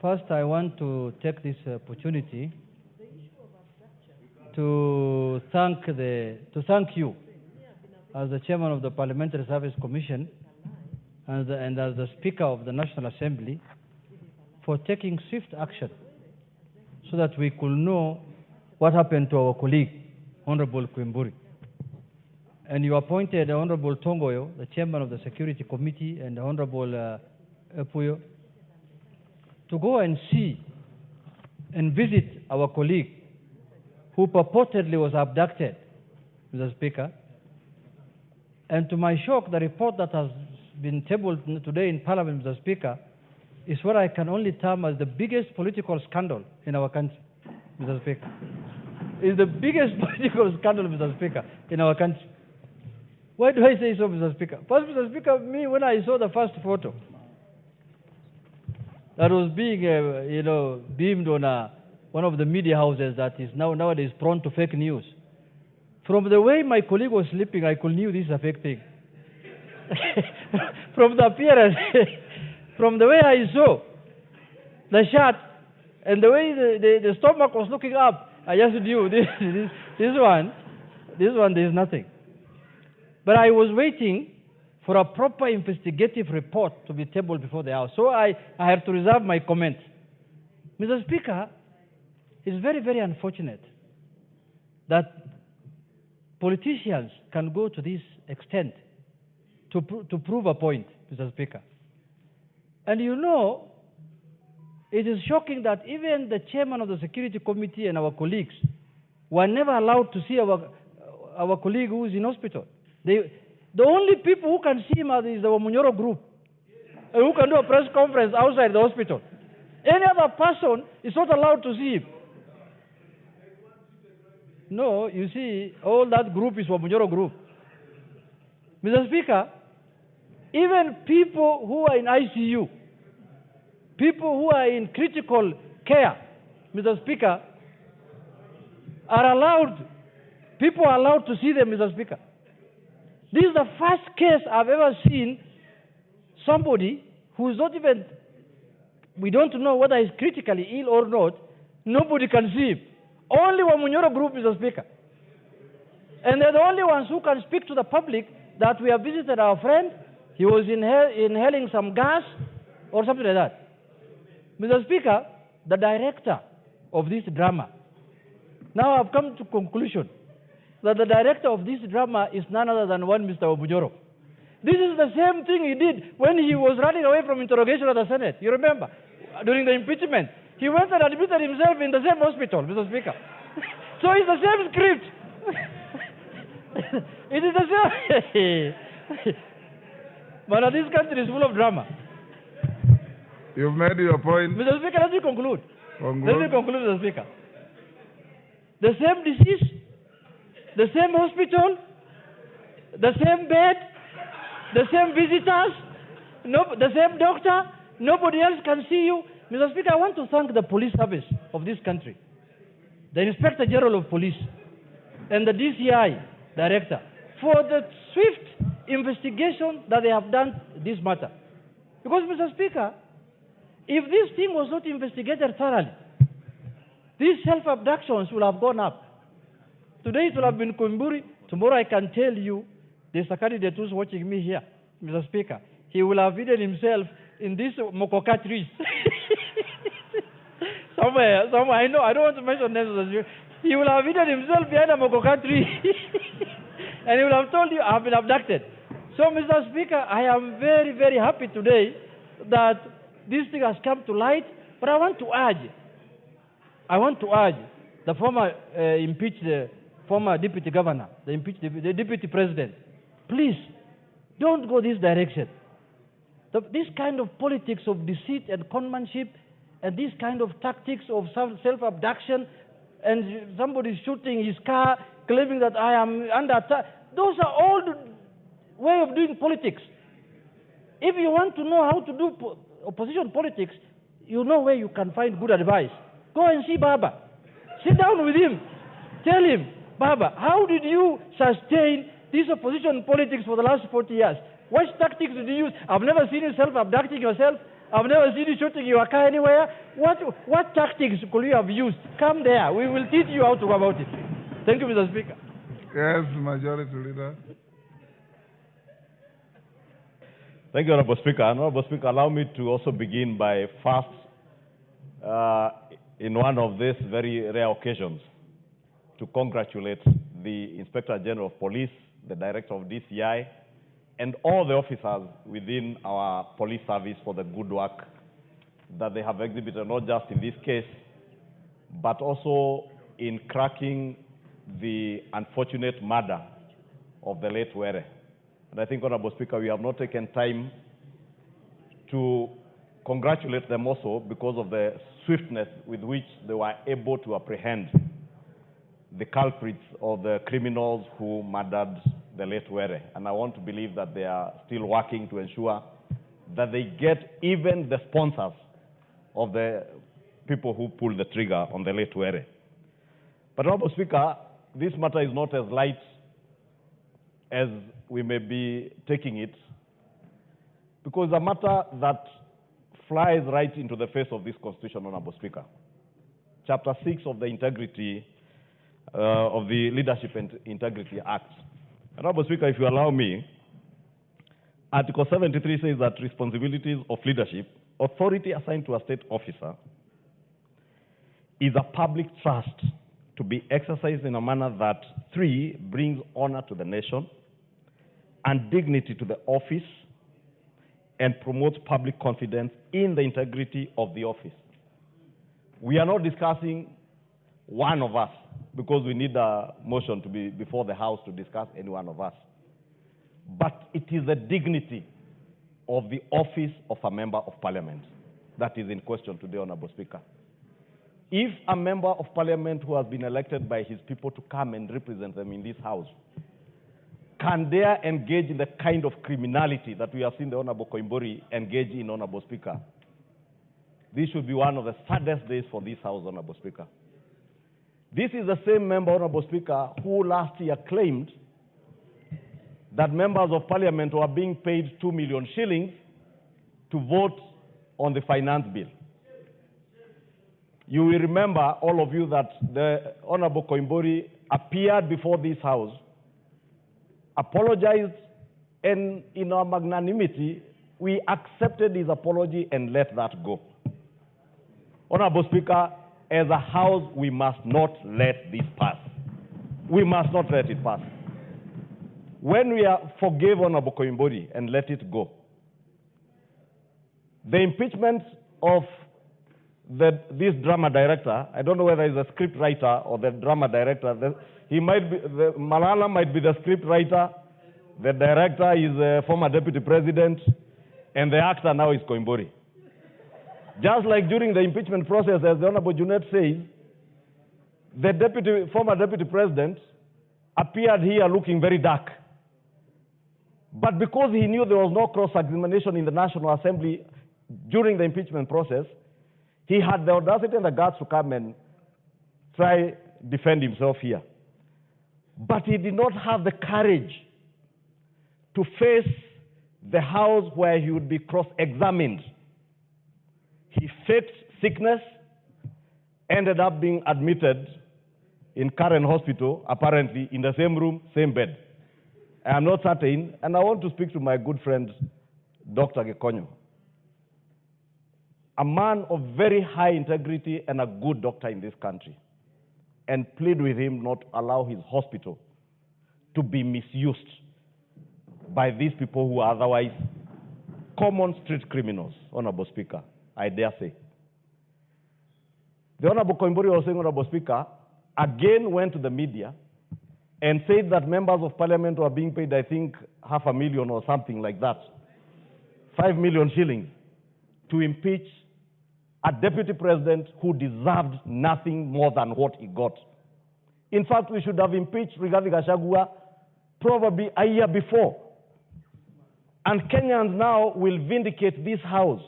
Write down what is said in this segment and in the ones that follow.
First, I want to take this opportunity to thank you as the chairman of the Parliamentary Service Commission and as the Speaker of the National Assembly for taking swift action so that we could know what happened to our colleague, Honorable Koimburi. And you appointed Honorable Tongoyo, the chairman of the Security Committee, and Honorable Epuyo, to go and see and visit our colleague who purportedly was abducted, Mr. Speaker. And to my shock, the report that has been tabled today in Parliament, Mr. Speaker, is what I can only term as the biggest political scandal in our country, Mr. Speaker. It's the biggest political scandal, Mr. Speaker, in our country. Why do I say so, Mr. Speaker? First, Mr. Speaker, when I saw the first photo that was being, beamed on one of the media houses that is nowadays prone to fake news, from the way my colleague was sleeping, I could knew this is a fake thing. From the appearance, from the way I saw the shirt and the way the stomach was looking up, I just knew this one, there is nothing. But I was waiting for a proper investigative report to be tabled before the House. So I have to reserve my comment. Mr. Speaker, it's very, very unfortunate that politicians can go to this extent to prove a point, Mr. Speaker. And you know, it is shocking that even the chairman of the Security Committee and our colleagues were never allowed to see our colleague who is in hospital. The only people who can see him is the Munyoro group, who can do a press conference outside the hospital. Any other person is not allowed to see him. No, you see, all that group is Munyoro group. Mr. Speaker, even people who are in ICU, people who are in critical care, Mr. Speaker, people are allowed to see them, Mr. Speaker. This is the first case I've ever seen somebody who is not even, we don't know whether he's critically ill or not, nobody can see him. Only Wamunyoro group, Mr. Speaker. And they're the only ones who can speak to the public that we have visited our friend, he was inhaling some gas or something like that. Mr. Speaker, the director of this drama, now I've come to conclusion that the director of this drama is none other than one Mr. Obujoro. This is the same thing he did when he was running away from interrogation at the Senate. You remember? During the impeachment. He went and admitted himself in the same hospital, Mr. Speaker. So it's the same script. It is the same. But this country is full of drama. You've made your point. Mr. Speaker, let me conclude. Let me conclude, Mr. Speaker. The same disease, the same hospital, the same bed, the same visitors, the same doctor, nobody else can see you. Mr. Speaker, I want to thank the police service of this country, the Inspector General of Police, and the DCI Director for the swift investigation that they have done this matter. Because, Mr. Speaker, if this thing was not investigated thoroughly, these self-abductions will have gone up. Today it will have been Koimburi. Tomorrow I can tell you, there's a candidate who's watching me here, Mr. Speaker. He will have hidden himself in these mokoka trees. somewhere, I know, I don't want to mention names. He will have hidden himself behind a mokoka tree. And he will have told you, I have been abducted. So, Mr. Speaker, I am very, very happy today that this thing has come to light. But I want to urge the former impeached former deputy governor, the deputy president, please don't go this direction. This kind of politics of deceit and conmanship and this kind of tactics of self-abduction and somebody shooting his car, claiming that I am under attack, those are all the way of doing politics. If you want to know how to do opposition politics, you know where you can find good advice. Go and see Baba. Sit down with him. Tell him, Baba, how did you sustain this opposition politics for the last 40 years? What tactics did you use? I've never seen you self-abducting yourself. I've never seen you shooting your car anywhere. What tactics could you have used? Come there. We will teach you how to go about it. Thank you, Mr. Speaker. Yes, Majority Leader. Thank you, Honorable Speaker. Honorable Speaker, allow me to also begin by first, in one of these very rare occasions, to congratulate the Inspector General of Police, the Director of DCI, and all the officers within our police service for the good work that they have exhibited, not just in this case, but also in cracking the unfortunate murder of the late Were. And I think, Honorable Speaker, we have not taken time to congratulate them also because of the swiftness with which they were able to apprehend the culprits or the criminals who murdered the late Were. And I want to believe that they are still working to ensure that they get even the sponsors of the people who pulled the trigger on the late Were. But, Honorable Speaker, this matter is not as light as we may be taking it, because a matter that flies right into the face of this Constitution, Honorable Speaker. Chapter 6 of the of the Leadership and Integrity Act. Honorable Speaker, if you allow me, Article 73 says that responsibilities of leadership, authority assigned to a state officer, is a public trust to be exercised in a manner that, 3, brings honor to the nation and dignity to the office and promotes public confidence in the integrity of the office. We are not discussing one of us because we need a motion to be before the House to discuss any one of us. But it is the dignity of the office of a member of parliament that is in question today, Honorable Speaker. If a member of parliament who has been elected by his people to come and represent them in this House can dare engage in the kind of criminality that we have seen the Honorable Koimburi engage in, Honorable Speaker, this should be one of the saddest days for this House, Honorable Speaker. This is the same member, Honorable Speaker, who last year claimed that members of parliament were being paid 2 million shillings to vote on the finance bill. You will remember, all of you, that the Honorable Koimburi appeared before this House, apologized, and in our magnanimity, we accepted his apology and let that go. Honorable Speaker, as a House, we must not let this pass. We must not let it pass. When we forgave Honorable Koimburi and let it go, the impeachment of this drama director, I don't know whether he's a script writer or the drama director, Malala might be the script writer, the director is a former deputy president, and the actor now is Koimburi. Just like during the impeachment process, as the Honorable Junet says, the former deputy president appeared here looking very dark. But because he knew there was no cross-examination in the National Assembly during the impeachment process, he had the audacity and the guts to come and try defend himself here. But he did not have the courage to face the House where he would be cross-examined. He faked sickness, ended up being admitted in Karen Hospital, apparently in the same room, same bed. I am not certain, and I want to speak to my good friend, Dr. Gekonyo, a man of very high integrity and a good doctor in this country, and plead with him not to allow his hospital to be misused by these people who are otherwise common street criminals, Honorable Speaker, I dare say. The Honorable Koimburi was saying, Honorable Speaker, again went to the media and said that members of parliament were being paid, I think, $500,000 or something like that, 5 million shillings, to impeach a deputy president who deserved nothing more than what he got. In fact, we should have impeached Rigathi Gachagua probably a year before. And Kenyans now will vindicate this House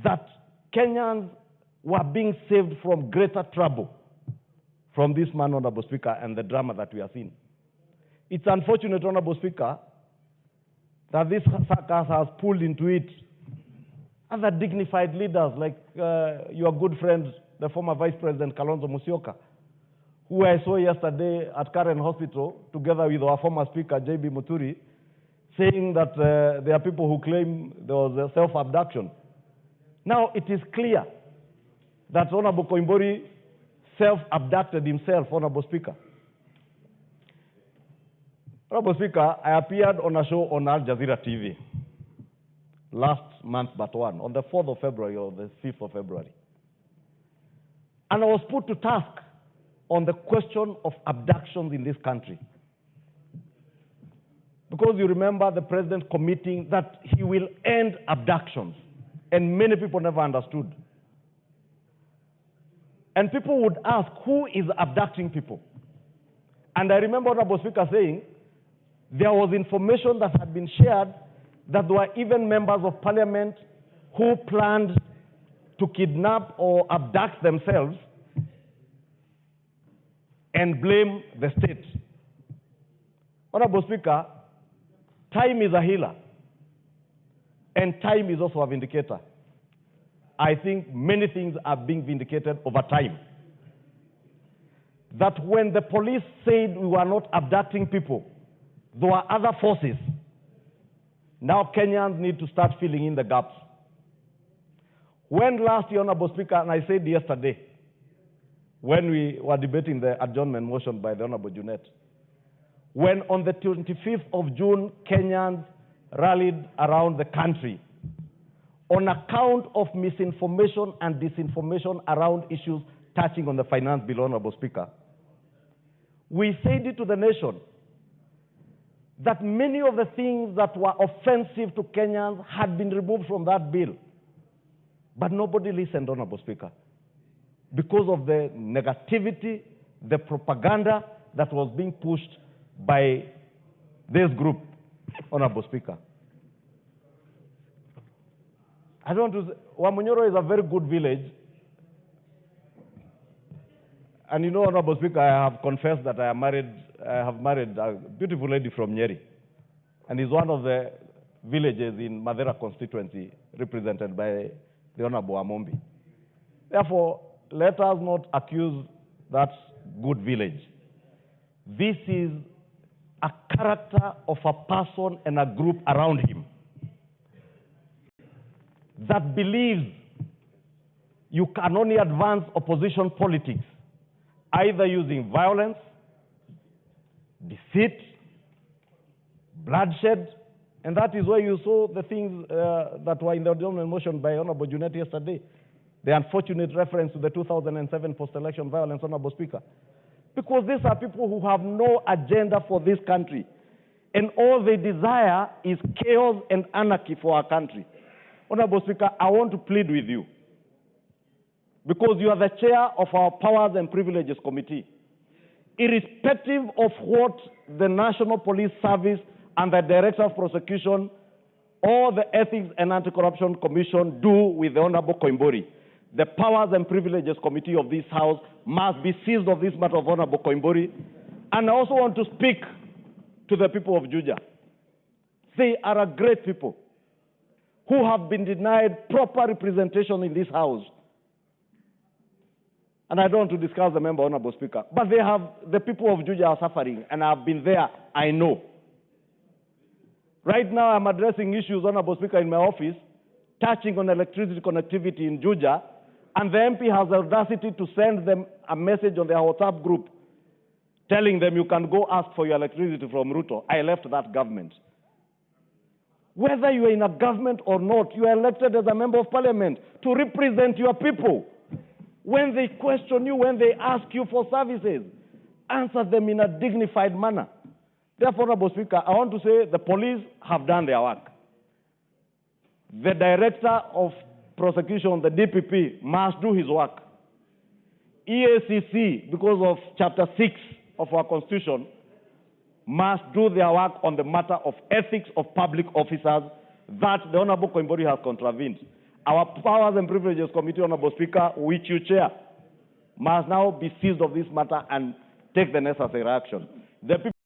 that Kenyans were being saved from greater trouble from this man, Honorable Speaker, and the drama that we are seeing. It's unfortunate, Honorable Speaker, that this circus has pulled into it other dignified leaders like your good friend, the former Vice President Kalonzo Musyoka, who I saw yesterday at Karen Hospital, together with our former Speaker, J.B. Muturi, saying that there are people who claim there was a self-abduction. Now, it is clear that Honorable Koimburi self-abducted himself, Honorable Speaker. Honorable Speaker, I appeared on a show on Al Jazeera TV last month, but one, on the 4th of February or the 5th of February. And I was put to task on the question of abductions in this country. Because you remember the president committing that he will end abductions, and many people never understood. And people would ask, who is abducting people? And I remember Honorable Speaker saying, there was information that had been shared that there were even members of parliament who planned to kidnap or abduct themselves and blame the state. Honorable Speaker, time is a healer, and time is also a vindicator. I think many things are being vindicated over time. That when the police said we were not abducting people, there were other forces. Now Kenyans need to start filling in the gaps. When last year, Honorable Speaker, and I said yesterday, when we were debating the adjournment motion by the Honorable Junet, when on the 25th of June, Kenyans rallied around the country on account of misinformation and disinformation around issues touching on the finance bill, Honorable Speaker, we said it to the nation that many of the things that were offensive to Kenyans had been removed from that bill. But nobody listened, Honorable Speaker, because of the negativity, the propaganda that was being pushed by this group, Honorable Speaker. I don't want to say, Wamunyoro is a very good village. And you know, Honorable Speaker, I have confessed that I have married a beautiful lady from Nyeri. And is one of the villages in Madera constituency represented by the Honorable Amombi. Therefore, let us not accuse that good village. This is a character of a person and a group around him that believes you can only advance opposition politics either using violence, deceit, bloodshed, and that is why you saw the things that were in the adjournment motion by Honorable Junet yesterday. The unfortunate reference to the 2007 post-election violence, Honorable Speaker. Because these are people who have no agenda for this country. And all they desire is chaos and anarchy for our country. Honorable Speaker, I want to plead with you, because you are the chair of our Powers and Privileges Committee. Irrespective of what the National Police Service and the Director of Prosecution or the Ethics and Anti-Corruption Commission do with the Honorable Koimburi, the Powers and Privileges Committee of this House must be seized of this matter of Honorable Koimburi. And I also want to speak to the people of Juja. They are a great people who have been denied proper representation in this House. And I don't want to discuss the member, Honorable Speaker, but the people of Juja are suffering, and I've been there, I know. Right now, I'm addressing issues, Honorable Speaker, in my office, touching on electricity connectivity in Juja, and the MP has the audacity to send them a message on their WhatsApp group telling them you can go ask for your electricity from Ruto. I left that government. Whether you are in a government or not, you are elected as a member of parliament to represent your people. When they question you, when they ask you for services, answer them in a dignified manner. Therefore, Honorable Speaker, I want to say the police have done their work. The Director of Prosecution, the DPP, must do his work. EACC, because of Chapter 6 of our Constitution, must do their work on the matter of ethics of public officers that the Honorable Koimburi has contravened. Our Powers and Privileges Committee, Honorable Speaker, which you chair, must now be seized of this matter and take the necessary action. The people